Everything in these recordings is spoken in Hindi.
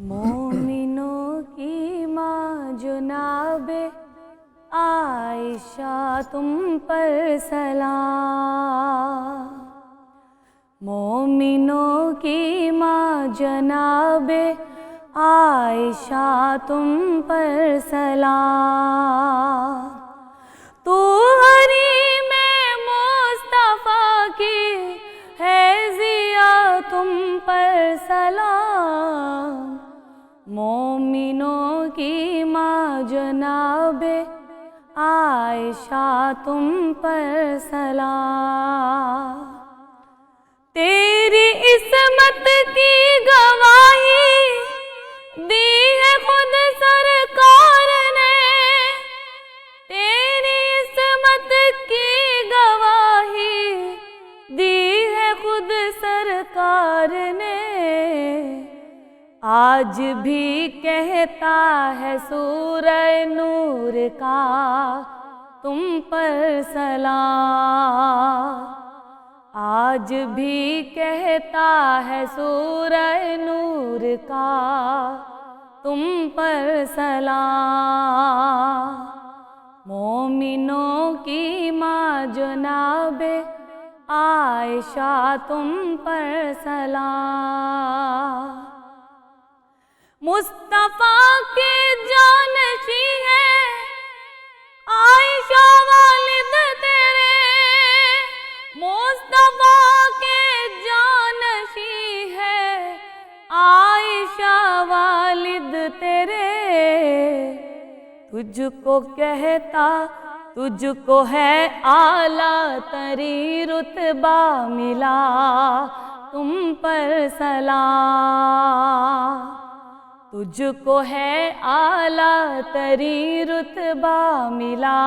मोमिनों की माँ जुनाबे आयशा तुम पर सलाम। मोमिनों की माँ जनाबे आयशा तुम पर सलाम। तू हरी में मुस्तफ़ा की है जिया तुम पर सलाम। मोमिनों की माँ जनाबे आयशा तुम पर सलाम। तेरी इस्मत की गवाही दी है खुद सरकार ने। तेरी इस्मत की गवाही दी है खुद सरकार ने। आज भी कहता है सूरह नूर का तुम पर सलाम। आज भी कहता है सूरह नूर का तुम पर सलाम। मोमिनों की माँ जनाबे आयशा तुम पर सलाम। मुस्तफ़ा के जानशी है आयशा वालिद तेरे। मुस्तफ़ा के जानशी है आयशा वालिद तेरे। तुझको कहता तुझको है आला तरी रुतबा मिला तुम पर सलाम। तुझको है आला तरी रुतबा मिला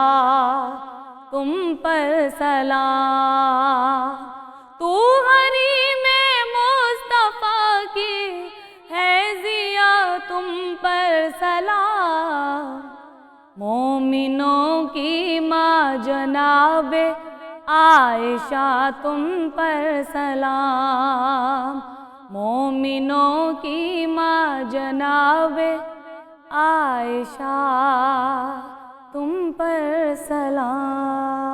तुम पर सलाम। तू हरी में मुस्तफ़ा की है जिया तुम पर सलाम। मोमिनों की माँ जनाबे आयशा तुम पर सलाम। मोमिनों की माँ जनाबे आयशा तुम पर सलाम।